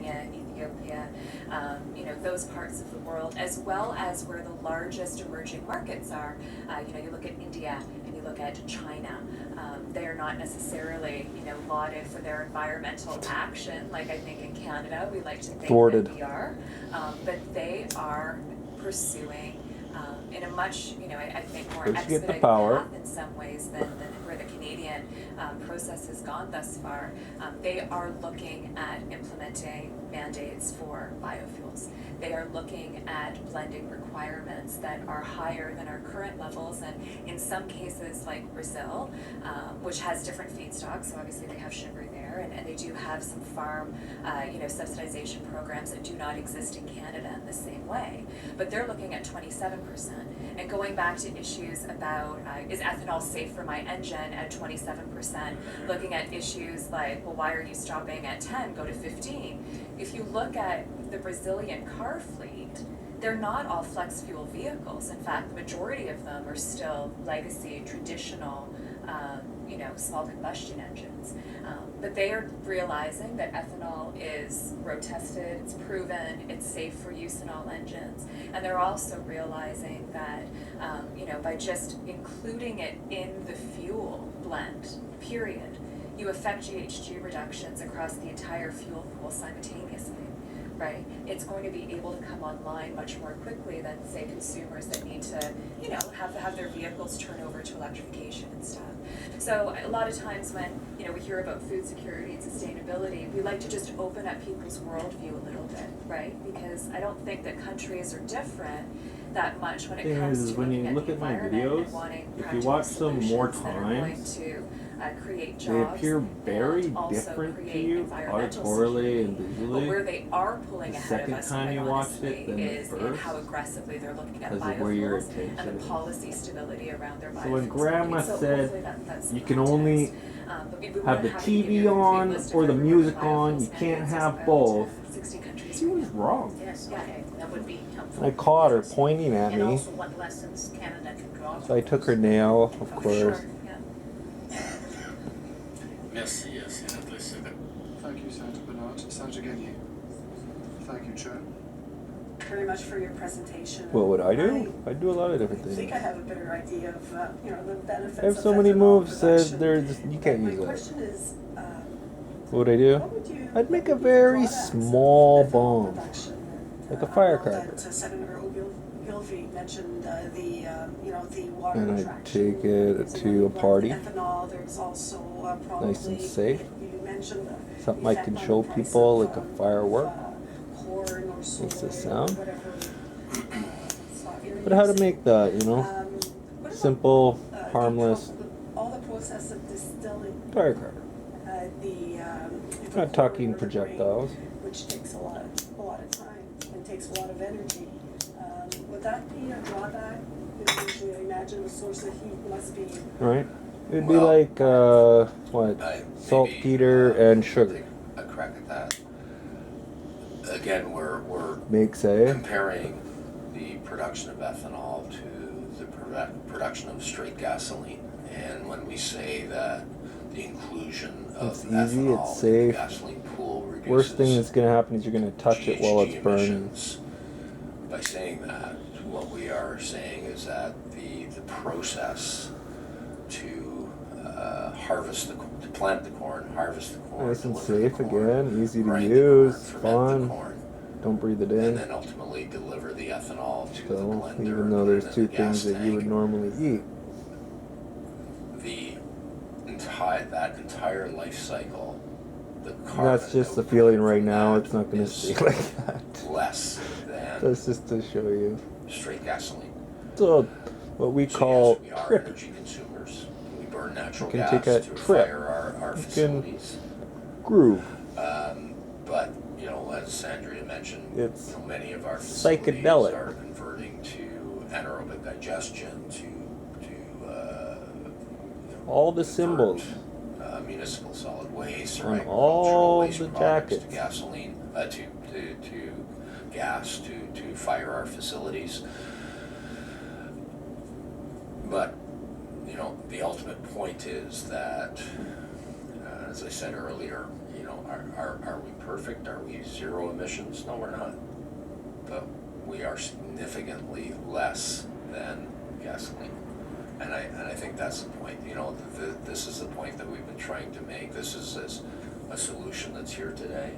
Kenya, Ethiopia, those parts of the world, as well as where the largest emerging markets are. You look at India and you look at China. They are not necessarily, lauded for their environmental action, like I think in Canada we like to think Thwarted. that we are, but they are pursuing in a much, I think more First you get the expedited power. path in some ways than where the Canadian process has gone thus far. They are looking at implementing mandates for biofuels. They are looking at blending requirements that are higher than our current levels, and in some cases like Brazil, which has different feedstocks, so obviously they have sugar there, and they do have some farm subsidization programs that do not exist in Canada in the same way, but they're looking at 27%. And going back to issues about is ethanol safe for my engine at 27%, looking at issues like, well, why are you stopping at 10, go to 15? If you look at the Brazilian car fleet, they're not all flex fuel vehicles. In fact, the majority of them are still legacy, traditional, small combustion engines. But they are realizing that ethanol is road tested, it's proven, it's safe for use in all engines. And they're also realizing that, by just including it in the fuel blend, period, you affect GHG reductions across the entire fuel pool simultaneously. Right, it's going to be able to come online much more quickly than, say, consumers that need to, have their vehicles turn over to electrification and stuff. So a lot of times when, we hear about food security and sustainability, we like to just open up people's worldview a little bit, right? Because I don't think that countries are different that much when it comes to when you looking look at at the my environment videos, and wanting if you watch them more solutions that are going times, to create they jobs appear very and also different to create you, environmental auditorily and security. visually. But where they are pulling The ahead of second us, time quite you watched honestly, it than the is in first, how aggressively they're looking at because of where your biofuels attention and the is. policy stability around their biofuels. So when Grandma So said hopefully that's you the can context. only But we have weren't the happy to give TV you a complete on list of or the everywhere music biofuels on, you can't mandates are have spread both, to 60 countries she right was now. wrong. Yes, Yeah. okay, that would be helpful. I caught her Yes. pointing at And me, also what lessons Canada can draw. so I took her nail, of Oh, course. sure, yeah. Merci, Sénatrice Sebet. Thank you, Senator Bernard. Senator Guinea. Thank you, Chair. Very much for your presentation. What would I do? I'd do a lot of different I think I things. have a better idea of, the benefits I have of so many ethanol moves that production. you can't My use that. question is, What would I do? what would you... I'd make a what would be the very drawbacks of small ethanol bomb, production? like a I know firecracker. that Senator Ogilvie mentioned the water And I'd attraction. take it to a party. Ethanol, there's also probably... Nice and safe. You mentioned the Something I effect can on show the price people, of, like a firework. Corn or soy Makes a or sound. whatever stock you're But how to using. make that, What about, simple, the harmless all the process of distilling, firecracker. if Not a talking corn or the grain, projectiles. which takes a lot of time and takes a lot of energy. Would that be a drawback? Because I imagine the source of heat must be. Right? It'd be Well, like, maybe, saltpeter and sugar. take a crack at that. Again, we're Makes a comparing the production of ethanol to the production of straight gasoline. And when we say that the inclusion of It's easy, ethanol it's in the safe. gasoline pool reduces worst thing that's gonna happen is you're gonna touch it while it's GHG burning. emissions. By saying that, what we are saying is that the process to plant the corn, harvest the corn, Nice and deliver the safe corn, again, easy to grind the use, corn, ferment fun. the corn, Don't breathe it and in. then ultimately deliver the ethanol to the So, blender. even though put it there's in two the gas things that you would tank. normally eat. That entire life cycle, the carbon That's just the output feeling right from now. that It's not gonna is stay like that. less than That's just to show you. straight gasoline. So, what we So call yes, we are trip. energy consumers. We burn natural You can gas take a to trip. fire our You can- facilities. Groove. But, as Andrea mentioned, It's many of our facilities psychedelic. are converting to anaerobic digestion, to All the convert, symbols municipal solid waste or on agricultural all waste the products jackets. to gasoline, to gas, to fire our facilities. But, the ultimate point is that, as I said earlier, know, are we perfect? Are we zero emissions? No, we're not. But we are significantly less than gasoline. And I think that's the point. You know, this is the point that we've been trying to make. This is a solution that's here today.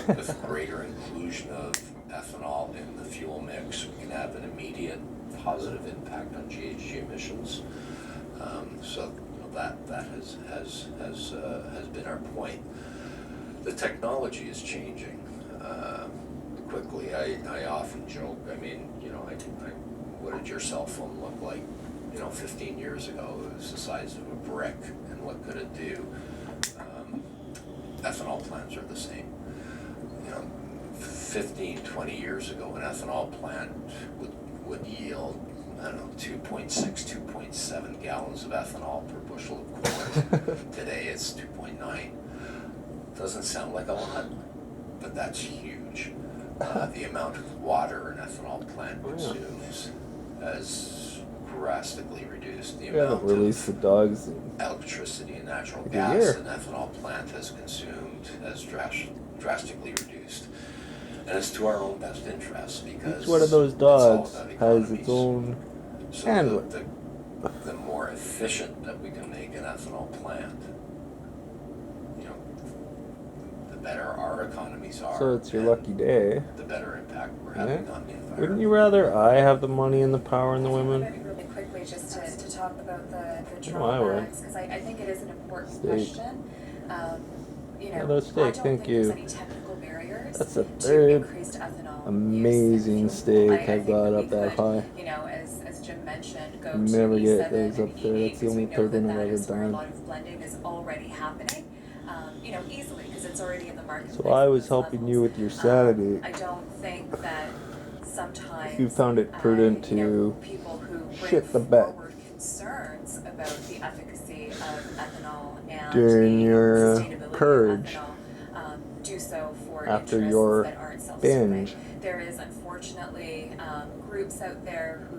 With greater inclusion of ethanol in the fuel mix, we can have an immediate positive impact on GHG emissions. So you know, that has been our point. The technology is changing quickly. I often joke. I mean, you know, what did your cell phone look like? You know, 15 years ago, it was the size of a brick, and what could it do? Ethanol plants are the same. You know, 15, 20 years ago, an ethanol plant would yield, I don't know, 2.6, 2.7 gallons of ethanol per bushel of corn. Today it's 2.9. Doesn't sound like a lot, but that's huge. The amount of water an ethanol plant consumes has drastically reduced. The We haven't amount released the of dogs. In electricity and natural Like a gas year. an ethanol plant has consumed has drastically reduced. And it's to our own best interest because each one of those it's all dogs about has economies. its own So handler. the more efficient that we can make an ethanol plant, you know, the better our economies are. So it's your and lucky day. the better impact we're having Yeah. on the environment. Wouldn't you rather I have the money and the power and the women? Maybe really quickly, just to talk about the Oh, I would. drawbacks, because I think it is an important Steak. question. You know, Another steak, I don't thank think you. there's any technical barriers That's the to third increased ethanol amazing use in fuel. steak I I've think got we up that could, high. You know, as Jim mentioned, go Never to get E7 those and up there. E8, That's the because we only know third that one I've that ever is where a done. lot of blending is already happening. You know, easily, because it's already in the marketplace. So I at was those helping levels. you with your sanity. I don't think that sometimes You found it prudent you know, to people who bring shit the bed forward concerns about the efficacy of ethanol and during the your sustainability purge of ethanol do so for after interests your that aren't self-serving. binge. There is unfortunately groups out there who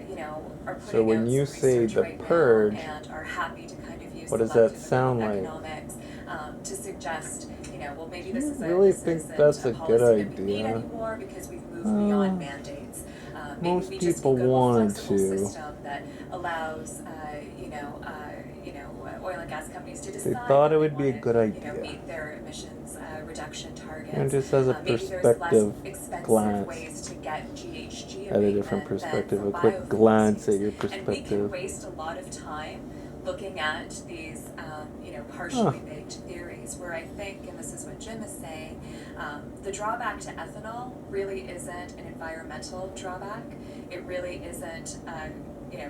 you know are putting So when out you some say research the right now purge, and are happy to kind of use what does that selective sound like? economics to suggest, you know, well, maybe Do this you is really this think isn't that's a a good policy that we need idea? anymore because we've moved beyond Uh, mandates. most Maybe we just people can go to a wanted flexible to. system that allows, oil and gas companies to decide. thought that it would be a wanna, good You know, idea. meet their emissions reduction targets. And just as a Maybe there's perspective less expensive glance ways to get GHG at a different abatement perspective, than a from quick biofuels glance at use. your And we can perspective. waste a lot of time looking at these, partially baked theories where I think, and this is what Jim is saying, the drawback to ethanol really isn't an environmental drawback. It really isn't a,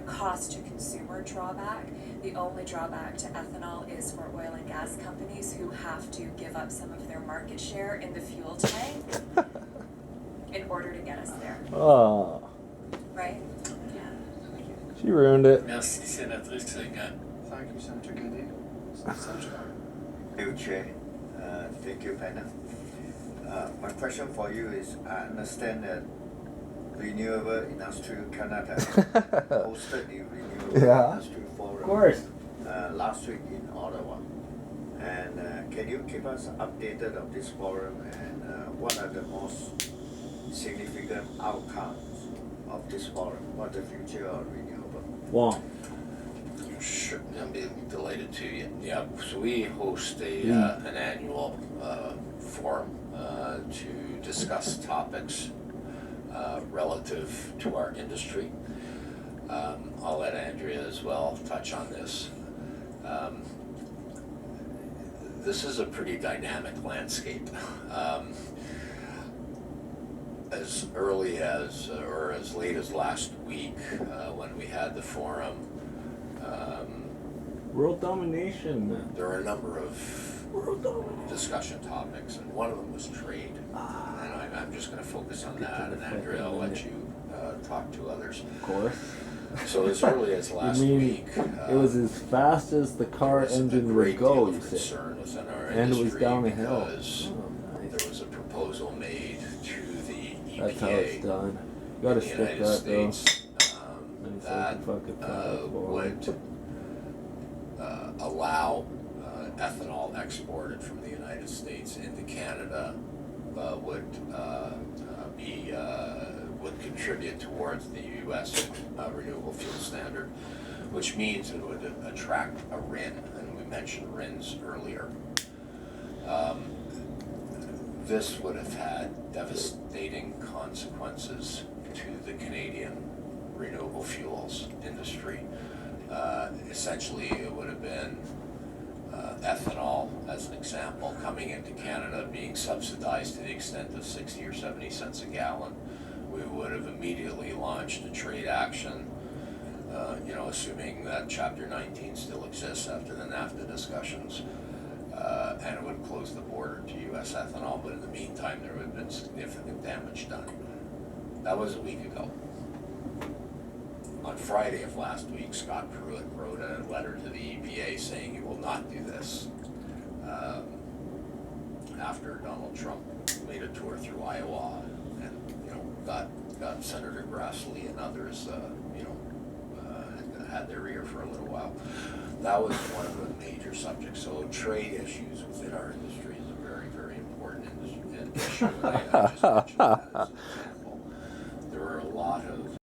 cost to consumer drawback. The only drawback to ethanol is for oil and gas companies who have to give up some of their market share in the fuel tank in order to get us there, Oh, right? she ruined it. Merci, sénatrice Gagnon. Thank you, Senator Giddy. Senator Thank you, Chair. Thank you, panel. My question for you is, I understand that Renewable Industry Canada hosted the Renewable Yeah. Industry Forum Of course. last week in Ottawa. And can you keep us updated of this forum and what are the most significant outcomes of this forum? What the future of renewable? Wong. Sure, I'll be delighted to. Yeah, so we host an annual forum to discuss topics relative to our industry. I'll let Andrea as well touch on this. This is a pretty dynamic landscape. As early as, or as late as last week, when we had the forum, World domination. there are a number of discussion topics, and one of them was trade. And I'm just going to focus on that, and Andrea, I'll let you talk to others. Of course. So as early as last You mean week, it was as fast as the car there was a engine great would go, deal you of said. concern within our And it was industry down a hill. because Oh, nice. there was a proposal made to the EPA That's how it's done. You gotta in the stick United that though. States And it's that like a fucking would allow ethanol exported from the United States into Canada would contribute towards the U.S. Renewable Fuel Standard, which means it would attract a RIN, and we mentioned RINs earlier. This would have had devastating consequences to the Canadian renewable fuels industry. Essentially, it would have been ethanol, as an example, coming into Canada being subsidized to the extent of 60 or 70 cents a gallon. We would have immediately launched a trade action, assuming that Chapter 19 still exists after the NAFTA discussions, and it would close the border to U.S. ethanol, but in the meantime, there would have been significant damage done. That was a week ago. On Friday of last week, Scott Pruitt wrote a letter to the EPA saying he will not do this. After Donald Trump made a tour through Iowa and got Senator Grassley and others had their ear for a little while. That was one of the major subjects. So trade issues within our industry is a very, very important issue. And I just mentioned that as